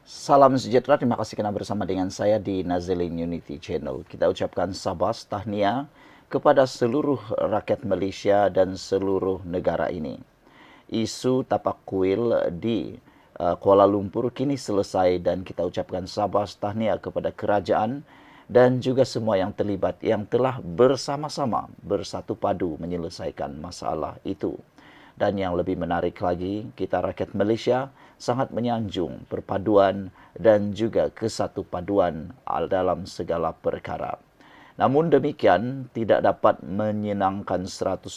Salam sejahtera, terima kasih kerana bersama dengan saya di Nazilin Unity Channel. Kita ucapkan sabas tahniah kepada seluruh rakyat Malaysia dan seluruh negara ini. Isu tapak kuil di Kuala Lumpur kini selesai dan kita ucapkan sabas tahniah kepada kerajaan dan juga semua yang terlibat yang telah bersama-sama bersatu padu menyelesaikan masalah itu. Dan yang lebih menarik lagi, kita rakyat Malaysia sangat menyanjung perpaduan dan juga kesatu paduan dalam segala perkara. Namun demikian, tidak dapat menyenangkan 100%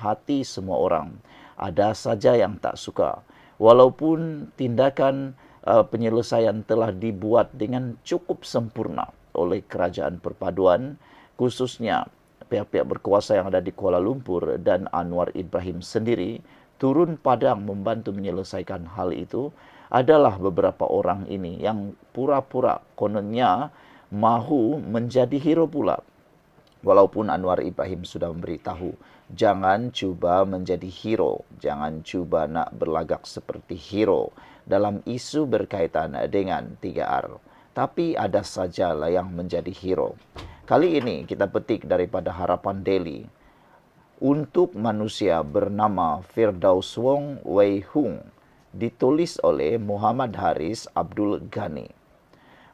hati semua orang. Ada saja yang tak suka. Walaupun tindakan penyelesaian telah dibuat dengan cukup sempurna oleh kerajaan perpaduan, khususnya pihak-pihak berkuasa yang ada di Kuala Lumpur dan Anwar Ibrahim sendiri turun padang membantu menyelesaikan hal itu, adalah beberapa orang ini yang pura-pura kononnya mahu menjadi hero pula. Walaupun Anwar Ibrahim sudah memberitahu, jangan cuba menjadi hero, jangan cuba nak berlagak seperti hero dalam isu berkaitan dengan 3R. Tapi ada sajalah yang menjadi hero. Kali ini kita petik daripada Harapan Daily untuk manusia bernama Firdaus Wong Wei Hung, ditulis oleh Muhammad Haris Abdul Ghani.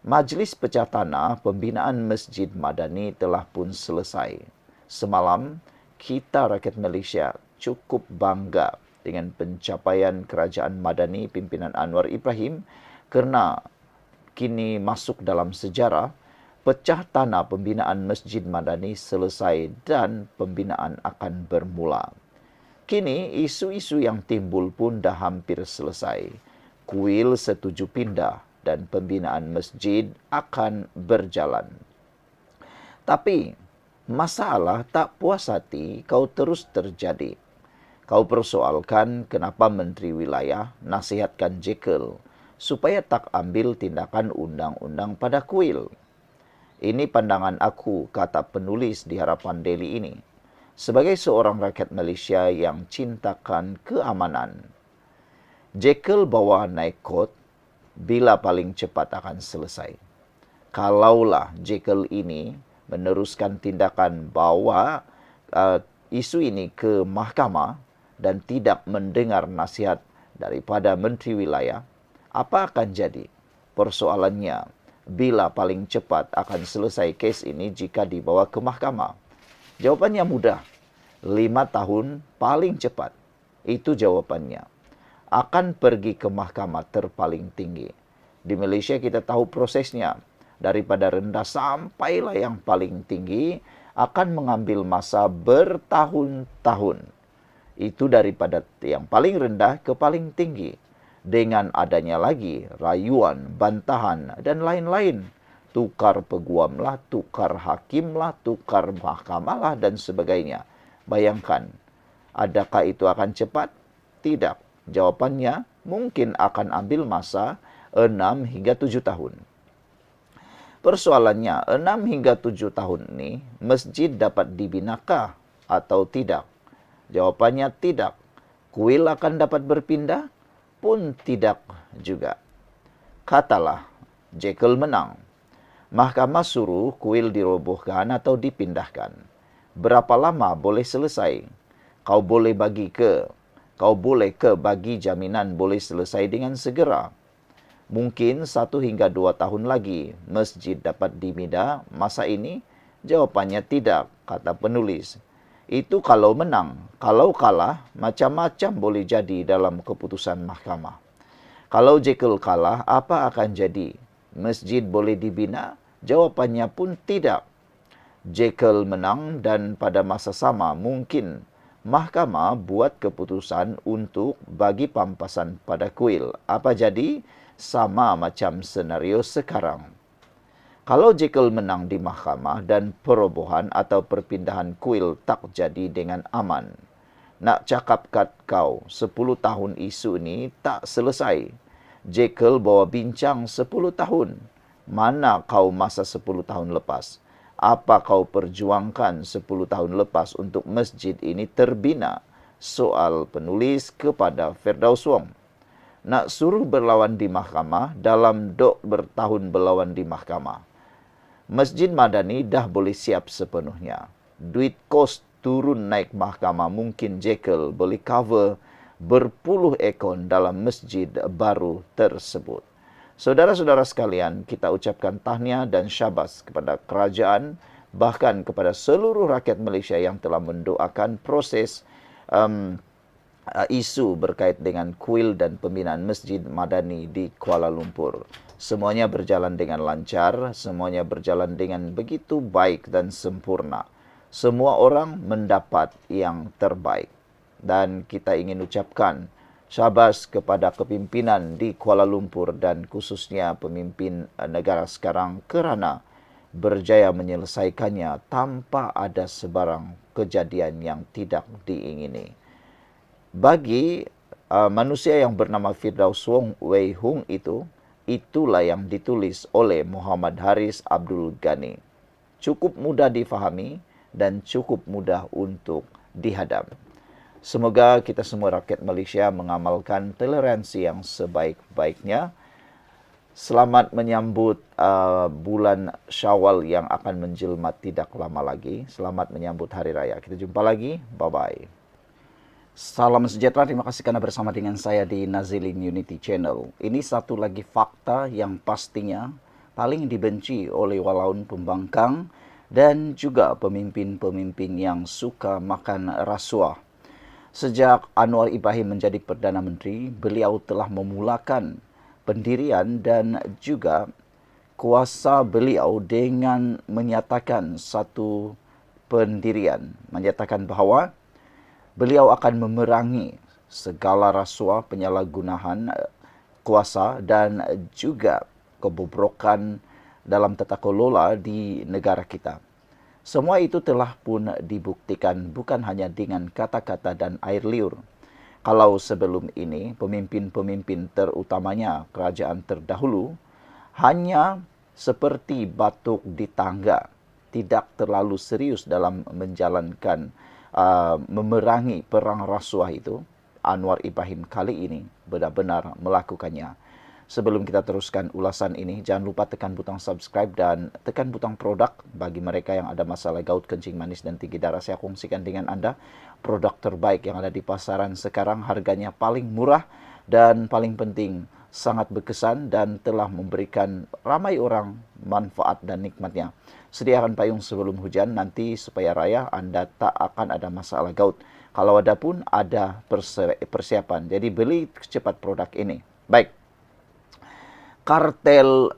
Majlis Pecah Tanah Pembinaan Masjid Madani telah pun selesai. Semalam, kita rakyat Malaysia cukup bangga dengan pencapaian Kerajaan Madani pimpinan Anwar Ibrahim kerana kini masuk dalam sejarah. Pecah tanah pembinaan Masjid Madani selesai dan pembinaan akan bermula. Kini isu-isu yang timbul pun dah hampir selesai. Kuil setuju pindah dan pembinaan masjid akan berjalan. Tapi masalah tak puas hati kau terus terjadi. Kau persoalkan kenapa Menteri Wilayah nasihatkan Jekyll supaya tak ambil tindakan undang-undang pada kuil. Ini pandangan aku, kata penulis di Harapan Daily ini. Sebagai seorang rakyat Malaysia yang cintakan keamanan, Jekyll bawa naik kot bila paling cepat akan selesai. Kalaulah Jekyll ini meneruskan tindakan bawa isu ini ke mahkamah dan tidak mendengar nasihat daripada Menteri Wilayah, apa akan jadi? Persoalannya, bila paling cepat akan selesai kes ini jika dibawa ke mahkamah? Jawapannya mudah. 5 tahun paling cepat. Itu jawapannya. Akan pergi ke mahkamah terpaling tinggi. Di Malaysia kita tahu prosesnya. Daripada rendah sampailah yang paling tinggi akan mengambil masa bertahun-tahun. Itu daripada yang paling rendah ke paling tinggi. Dengan adanya lagi rayuan, bantahan dan lain-lain. Tukar peguamlah, tukar hakimlah, tukar mahkamahlah dan sebagainya. Bayangkan, adakah itu akan cepat? Tidak. Jawapannya mungkin akan ambil masa 6 hingga 7 tahun. Persoalannya, 6 hingga 7 tahun ini masjid dapat dibinakah atau tidak? Jawapannya tidak. Kuil akan dapat berpindah? Pun tidak juga. Katalah Jekyll menang. Mahkamah suruh kuil dirobohkan atau dipindahkan. Berapa lama boleh selesai? Kau boleh bagi jaminan boleh selesai dengan segera. Mungkin 1 hingga 2 tahun lagi masjid dapat dipindah masa ini? Jawapannya tidak, kata penulis. Itu kalau menang. Kalau kalah, macam-macam boleh jadi dalam keputusan mahkamah. Kalau Jekyll kalah, apa akan jadi? Masjid boleh dibina? Jawapannya pun tidak. Jekyll menang dan pada masa sama mungkin mahkamah buat keputusan untuk bagi pampasan pada kuil. Apa jadi? Sama macam senario sekarang. Kalau Jekyll menang di mahkamah dan perobohan atau perpindahan kuil tak jadi dengan aman. Nak cakap kat kau, 10 tahun isu ini tak selesai. Jekyll bawa bincang 10 tahun. Mana kau masa 10 tahun lepas? Apa kau perjuangkan 10 tahun lepas untuk masjid ini terbina? Soal penulis kepada Firdaus Wong. nak suruh berlawan di mahkamah dalam dok bertahun berlawan di mahkamah. Masjid Madani dah boleh siap sepenuhnya. Duit kos turun naik mahkamah mungkin Jekyll boleh cover berpuluh ekon dalam masjid baru tersebut. Saudara-saudara sekalian, kita ucapkan tahniah dan syabas kepada kerajaan, bahkan kepada seluruh rakyat Malaysia yang telah mendoakan proses isu berkait dengan kuil dan pembinaan Masjid Madani di Kuala Lumpur. Semuanya berjalan dengan lancar, semuanya berjalan dengan begitu baik dan sempurna. Semua orang mendapat yang terbaik. Dan kita ingin ucapkan syabas kepada kepimpinan di Kuala Lumpur dan khususnya pemimpin negara sekarang kerana berjaya menyelesaikannya tanpa ada sebarang kejadian yang tidak diingini. Bagi manusia yang bernama Firdaus Wei Hung itulah yang ditulis oleh Muhammad Haris Abdul Ghani. Cukup mudah difahami dan cukup mudah untuk dihadam. Semoga kita semua rakyat Malaysia mengamalkan toleransi yang sebaik-baiknya. Selamat menyambut bulan Syawal yang akan menjelma tidak lama lagi. Selamat menyambut Hari Raya. Kita jumpa lagi. Bye-bye. Salam sejahtera, terima kasih karena bersama dengan saya di Nazilin Unity Channel. Ini satu lagi fakta yang pastinya paling dibenci oleh walaun pembangkang dan juga pemimpin-pemimpin yang suka makan rasuah. Sejak Anwar Ibrahim menjadi Perdana Menteri, beliau telah memulakan pendirian dan juga kuasa beliau dengan menyatakan satu pendirian, menyatakan bahawa beliau akan memerangi segala rasuah, penyalahgunaan kuasa dan juga kebobrokan dalam tata kelola di negara kita. Semua itu telah pun dibuktikan bukan hanya dengan kata-kata dan air liur. Kalau sebelum ini pemimpin-pemimpin terutamanya kerajaan terdahulu hanya seperti batuk di tangga, tidak terlalu serius dalam menjalankan memerangi perang rasuah itu, Anwar Ibrahim kali ini benar-benar melakukannya. Sebelum kita teruskan ulasan ini, jangan lupa tekan butang subscribe dan tekan butang produk bagi mereka yang ada masalah gout, kencing manis, dan tinggi darah. Saya kongsikan dengan Anda produk terbaik yang ada di pasaran sekarang, harganya paling murah dan paling penting sangat berkesan dan telah memberikan ramai orang manfaat dan nikmatnya. Sediakan payung sebelum hujan nanti supaya raya Anda tak akan ada masalah gout. Kalau ada pun ada persiapan. Jadi beli cepat produk ini. Baik. Kartel.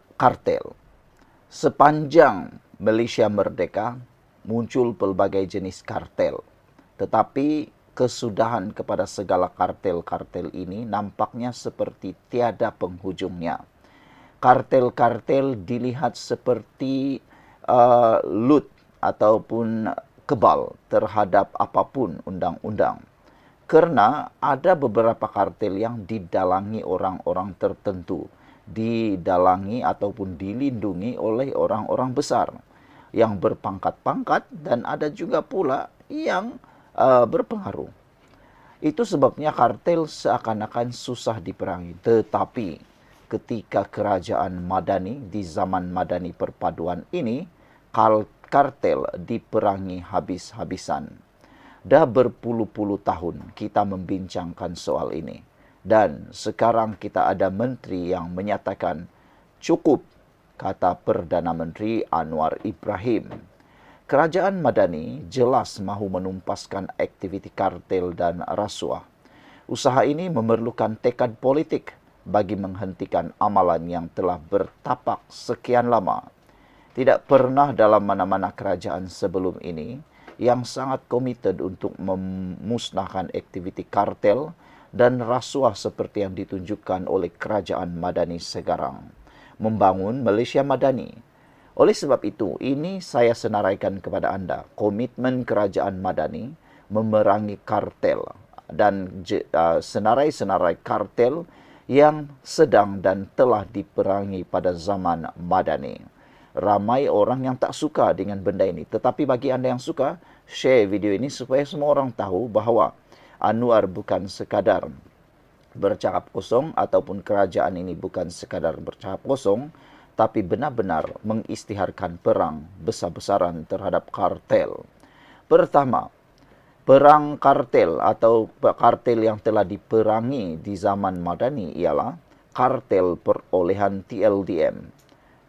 Sepanjang Malaysia merdeka muncul pelbagai jenis kartel. Tetapi kesudahan kepada segala kartel-kartel ini nampaknya seperti tiada penghujungnya. Kartel-kartel dilihat seperti lut ataupun kebal terhadap apapun undang-undang. Kerana ada beberapa kartel yang didalangi orang-orang tertentu, didalangi ataupun dilindungi oleh orang-orang besar yang berpangkat-pangkat dan ada juga pula yang berpengaruh. Itu sebabnya kartel seakan-akan susah diperangi. Tetapi ketika kerajaan Madani di zaman Madani perpaduan ini, kartel diperangi habis-habisan. Dah berpuluh-puluh tahun kita membincangkan soal ini. Dan sekarang kita ada menteri yang menyatakan cukup, kata Perdana Menteri Anwar Ibrahim. Kerajaan Madani jelas mahu menumpaskan aktiviti kartel dan rasuah. Usaha ini memerlukan tekad politik bagi menghentikan amalan yang telah bertapak sekian lama. Tidak pernah dalam mana-mana kerajaan sebelum ini yang sangat komited untuk memusnahkan aktiviti kartel dan rasuah seperti yang ditunjukkan oleh kerajaan Madani sekarang. Membangun Malaysia Madani. Oleh sebab itu, ini saya senaraikan kepada anda komitmen kerajaan Madani memerangi kartel dan senarai-senarai kartel yang sedang dan telah diperangi pada zaman Madani. Ramai orang yang tak suka dengan benda ini. Tetapi bagi anda yang suka, share video ini supaya semua orang tahu bahawa Anwar bukan sekadar bercakap kosong ataupun kerajaan ini bukan sekadar bercakap kosong, tapi benar-benar mengisytiharkan perang besar-besaran terhadap kartel. Pertama, perang kartel atau kartel yang telah diperangi di zaman Madani ialah kartel perolehan TLDM,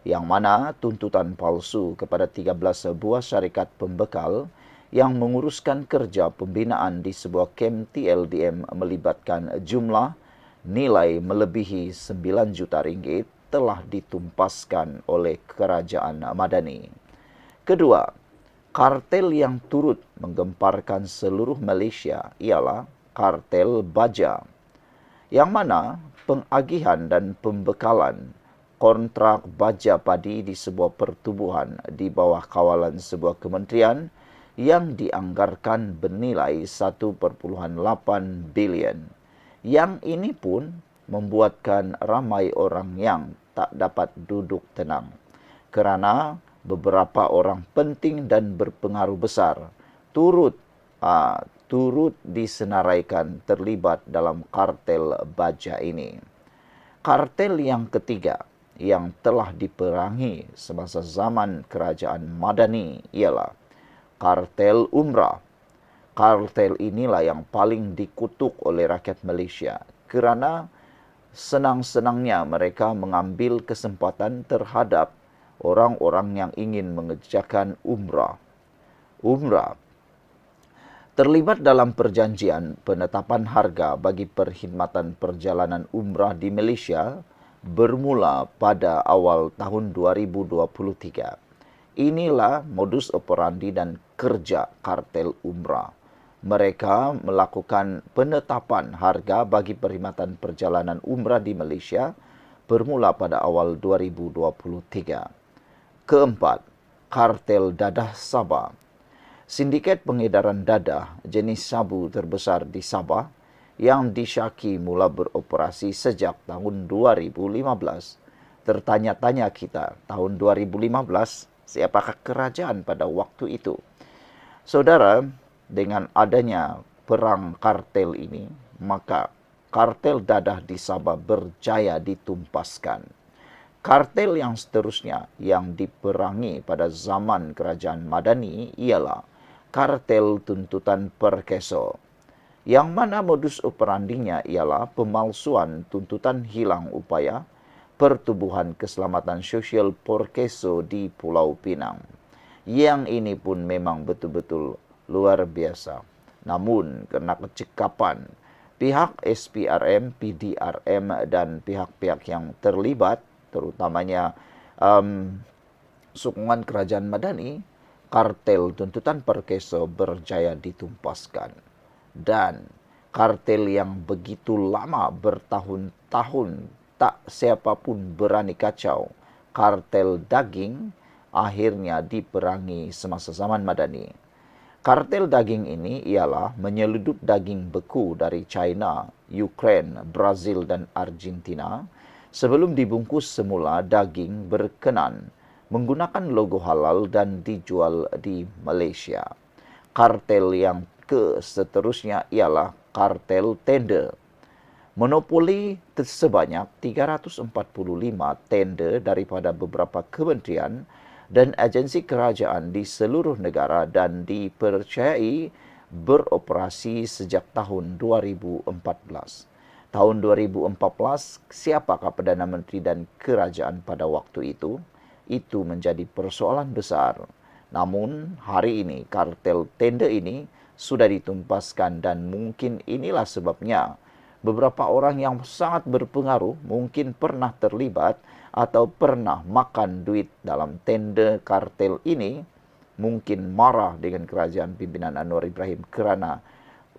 yang mana tuntutan palsu kepada 13 buah syarikat pembekal yang menguruskan kerja pembinaan di sebuah kem TLDM melibatkan jumlah nilai melebihi 9 juta ringgit telah ditumpaskan oleh kerajaan Madani. Kedua, kartel yang turut menggemparkan seluruh Malaysia ialah kartel baja, yang mana pengagihan dan pembekalan kontrak baja padi di sebuah pertubuhan di bawah kawalan sebuah kementerian yang dianggarkan bernilai 1.8 bilion. Yang ini pun membuatkan ramai orang yang tak dapat duduk tenang, kerana beberapa orang penting dan berpengaruh besar turut disenaraikan terlibat dalam kartel baja ini. Kartel yang ketiga yang telah diperangi semasa zaman kerajaan Madani ialah kartel umrah. Kartel inilah yang paling dikutuk oleh rakyat Malaysia kerana senang-senangnya mereka mengambil kesempatan terhadap orang-orang yang ingin mengerjakan umrah. Umrah terlibat dalam perjanjian penetapan harga bagi perkhidmatan perjalanan umrah di Malaysia bermula pada awal tahun 2023. Inilah modus operandi dan kerja kartel umrah. Mereka melakukan penetapan harga bagi perkhidmatan perjalanan umrah di Malaysia bermula pada awal 2023. Keempat, kartel dadah Sabah. Sindiket pengedaran dadah jenis sabu terbesar di Sabah yang disyaki mula beroperasi sejak tahun 2015. Tertanya-tanya kita, tahun 2015, siapakah kerajaan pada waktu itu? Saudara, dengan adanya perang kartel ini, maka kartel dadah di Sabah berjaya ditumpaskan. Kartel yang seterusnya yang diperangi pada zaman kerajaan Madani ialah kartel tuntutan perkeso, yang mana modus operandinya ialah pemalsuan tuntutan hilang upaya Pertubuhan Keselamatan Sosial Perkeso di Pulau Pinang. Yang ini pun memang betul-betul luar biasa. Namun, karena kecekapan pihak SPRM, PDRM dan pihak-pihak yang terlibat, terutamanya sokongan kerajaan Madani, kartel tuntutan perkeso berjaya ditumpaskan. Dan kartel yang begitu lama bertahun-tahun tak siapapun berani kacau, kartel daging, akhirnya diperangi semasa zaman Madani. Kartel daging ini ialah menyeludup daging beku dari China, Ukraine, Brazil dan Argentina sebelum dibungkus semula daging berkenan menggunakan logo halal dan dijual di Malaysia. Kartel yang seterusnya ialah kartel tender. Monopoli sebanyak 345 tender daripada beberapa kementerian dan agensi kerajaan di seluruh negara dan dipercayai beroperasi sejak tahun 2014. Tahun 2014, siapakah Perdana Menteri dan kerajaan pada waktu itu? Itu menjadi persoalan besar. Namun, hari ini kartel tender ini sudah ditumpaskan dan mungkin inilah sebabnya beberapa orang yang sangat berpengaruh mungkin pernah terlibat atau pernah makan duit dalam tender kartel ini mungkin marah dengan kerajaan pimpinan Anwar Ibrahim kerana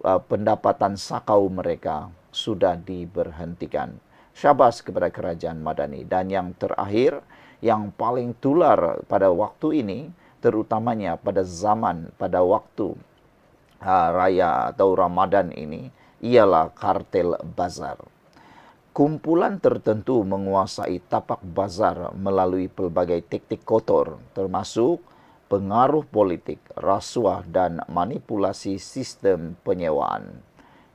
pendapatan sakau mereka sudah diberhentikan. Syabas kepada kerajaan Madani. Dan yang terakhir, yang paling tular pada waktu ini, terutamanya pada waktu raya atau Ramadan ini, ialah kartel bazar. Kumpulan tertentu menguasai tapak bazar melalui pelbagai taktik kotor, termasuk pengaruh politik, rasuah dan manipulasi sistem penyewaan.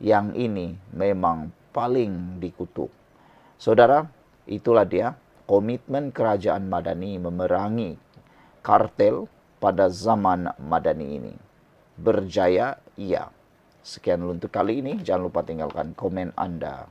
Yang ini memang paling dikutuk. Saudara, itulah dia komitmen kerajaan Madani memerangi kartel pada zaman Madani ini. Berjaya, iya. Sekian untuk kali ini. Jangan lupa tinggalkan komen Anda.